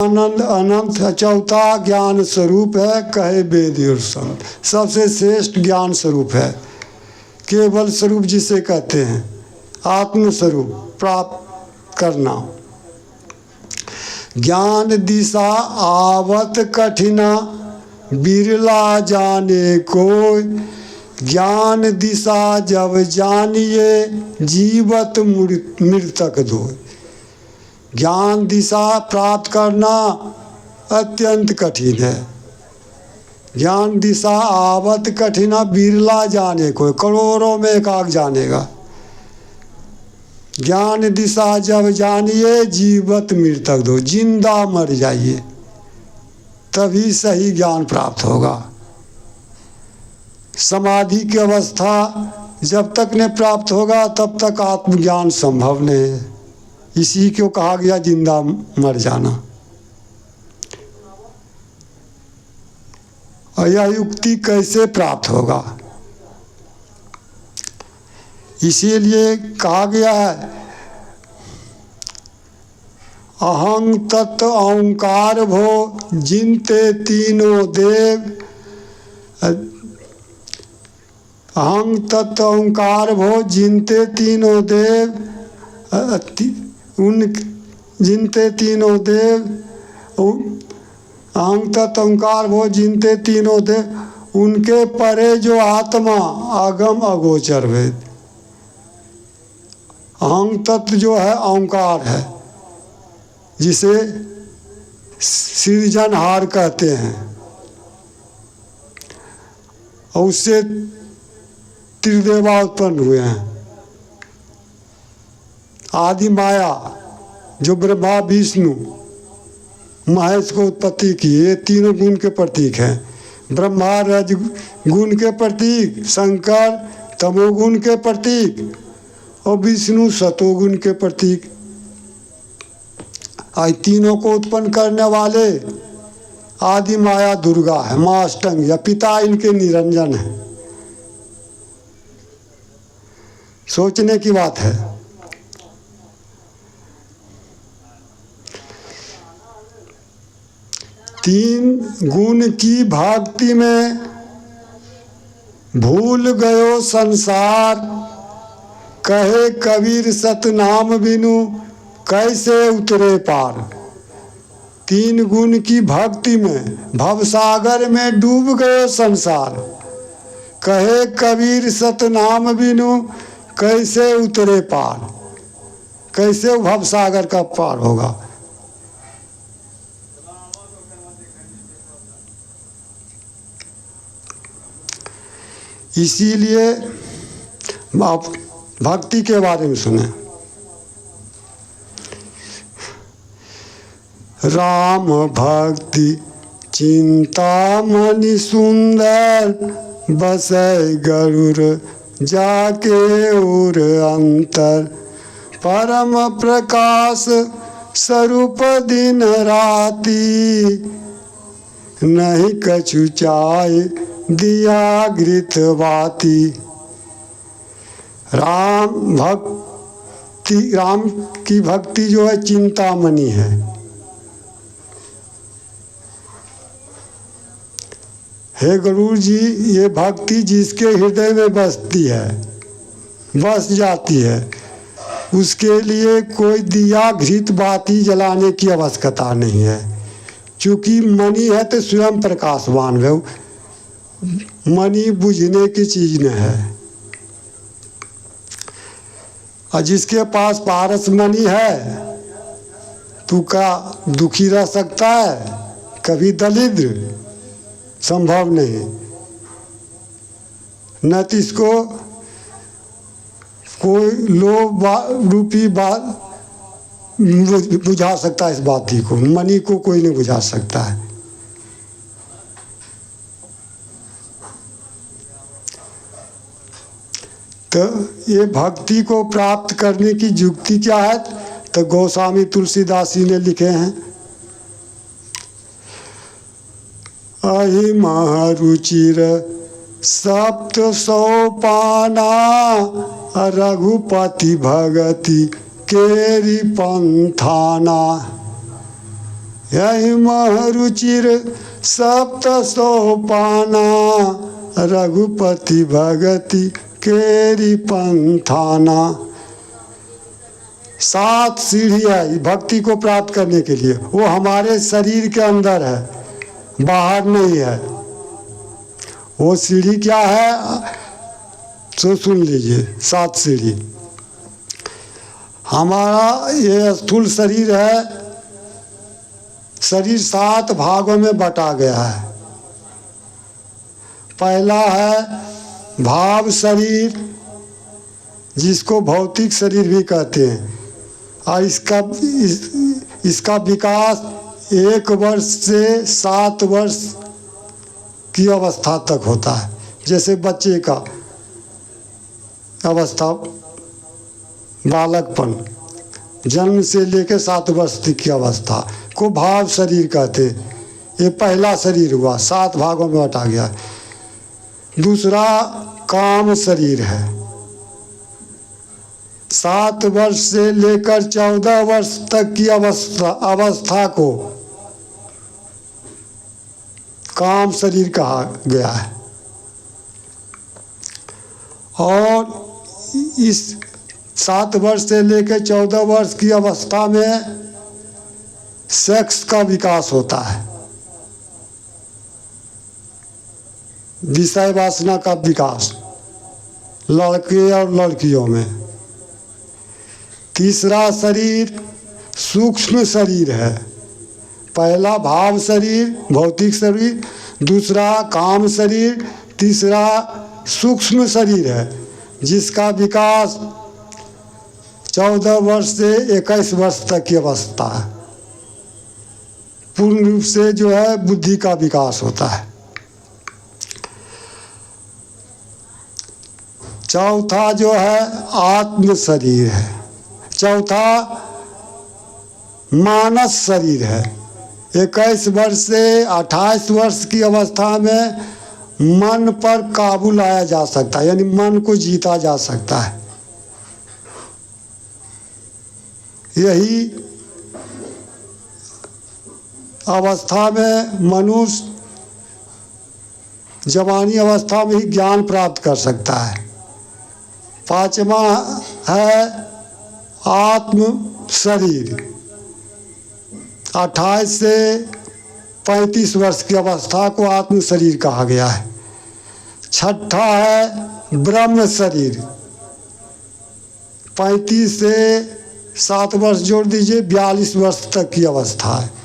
आनंद अनंत चौथा ज्ञान स्वरूप है, कहे वेद और संत। सबसे श्रेष्ठ ज्ञान स्वरूप है, केवल स्वरूप जिसे कहते हैं, आत्म स्वरूप प्राप्त करना। ज्ञान दिशा आवत कठिना, बिरला जाने कोई। ज्ञान दिशा जब जानिए, जीवत मृतक धोय। ज्ञान दिशा प्राप्त करना अत्यंत कठिन है। ज्ञान दिशा आवत कठिना, बिरला जाने कोई, करोड़ों में एकाक जानेगा। ज्ञान दिशा जब जानिए, जीवत मृतक दो, जिंदा मर जाइए तभी सही ज्ञान प्राप्त होगा। समाधि की अवस्था जब तक नहीं प्राप्त होगा तब तक आत्मज्ञान संभव नहीं है। इसी को कहा गया जिंदा मर जाना। और यह युक्ति कैसे प्राप्त होगा, इसीलिए कहा गया है अहं तत् ओंकार भो, जिनते तीनों देव। अहं तत् ओंकार भो, जिनते तीनों देव। उन जिनते तीनों देव, अहं तत् ओंकार भो, जिनते तीनों देव। उनके परे जो आत्मा अगम अगोचर वेद। अहं तत्व जो है ओंकार है, जिसे सृजनहार कहते हैं, और उससे त्रिदेवा उत्पन्न हुए हैं। आदि माया जो ब्रह्मा विष्णु महेश को उत्पत्ति की, ये तीनों गुण के प्रतीक हैं। ब्रह्मा रज गुण के प्रतीक, शंकर तमोगुण के प्रतीक, और विष्णु सतोगुण के प्रतीक। आज तीनों को उत्पन्न करने वाले आदि माया दुर्गा है, माँ अष्टंग, या पिता इनके निरंजन है। सोचने की बात है। तीन गुण की भक्ति में भूल गयो संसार, कहे कबीर सतनाम बिनु, कैसे उतरे पार। तीन गुण की भक्ति में भवसागर में डूब गयो संसार, कहे कबीर सतनाम बिनु, कैसे उतरे पार। कैसे भवसागर का पार होगा। इसीलिए आप भक्ति के बारे में सुने। राम भक्ति चिंतामणि सुंदर, बसै गरुड़ जाके और अंतर। परम प्रकाश स्वरूप दिन राति, नहीं कछु चाय दिया घृत बाती। राम की भक्ति जो है चिंतामणि है। हे गुरु जी, ये भक्ति जिसके हृदय में बसती है, बस जाती है, उसके लिए कोई दिया घृत बाती जलाने की आवश्यकता नहीं है। चूँकि मणि है तो स्वयं प्रकाशवान है, मणि बुझने की चीज न है। और जिसके पास पारस मणि है तो क्या दुखी रह सकता है, कभी दरिद्र संभव नहीं। न तो इसको कोई लोभ रूपी बात बुझा सकता है, इस बाती को, मणि को कोई नहीं बुझा सकता है। तो ये भक्ति को प्राप्त करने की युक्ति क्या है, तो गोस्वामी तुलसीदास जी ने लिखे हैं। अहिमह रुचिर सप्त सोपाना, रघुपति भगति केरी पंथाना। यही महरुचिर सप्त सोपाना, रघुपति भगति केरी पंथाना। 7 सीढ़ी है भक्ति को प्राप्त करने के लिए, वो हमारे शरीर के अंदर है, बाहर नहीं है। वो सीढ़ी क्या है तो सुन लीजिए। 7 सीढ़ी। हमारा ये स्थूल शरीर है, शरीर 7 भागों में बटा गया है। पहला है भाव शरीर, जिसको भौतिक शरीर भी कहते हैं, और इसका विकास 1 वर्ष से 7 वर्ष की अवस्था तक होता है। जैसे बच्चे का अवस्था, बालकपन, जन्म से लेकर 7 वर्ष तक की अवस्था को भाव शरीर कहते हैं। ये पहला शरीर हुआ, 7 भागों में बटा गया। दूसरा काम शरीर है, 7 वर्ष से लेकर 14 वर्ष तक की अवस्था को काम शरीर कहा गया है। और इस 7 वर्ष से लेकर 14 वर्ष की अवस्था में सेक्स का विकास होता है, विषय वासना का विकास लड़के और लड़कियों में। तीसरा शरीर सूक्ष्म शरीर है। पहला भाव शरीर, भौतिक शरीर, दूसरा काम शरीर, तीसरा सूक्ष्म शरीर है, जिसका विकास 14 वर्ष से 21 वर्ष तक की अवस्था है। पूर्ण रूप से जो है बुद्धि का विकास होता है। चौथा जो है आत्म शरीर है। चौथा मानस शरीर है। 21 वर्ष से 28 वर्ष की अवस्था में मन पर काबू लाया जा सकता है, यानी मन को जीता जा सकता है। यही अवस्था में मनुष्य जवानी अवस्था में ही ज्ञान प्राप्त कर सकता है। 5वां है आत्म शरीर। 28 से 35 वर्ष की अवस्था को आत्म शरीर कहा गया है। 6ठा है ब्रह्म शरीर। 35 से 7 वर्ष जोड़ दीजिए, 42 वर्ष तक की अवस्था है।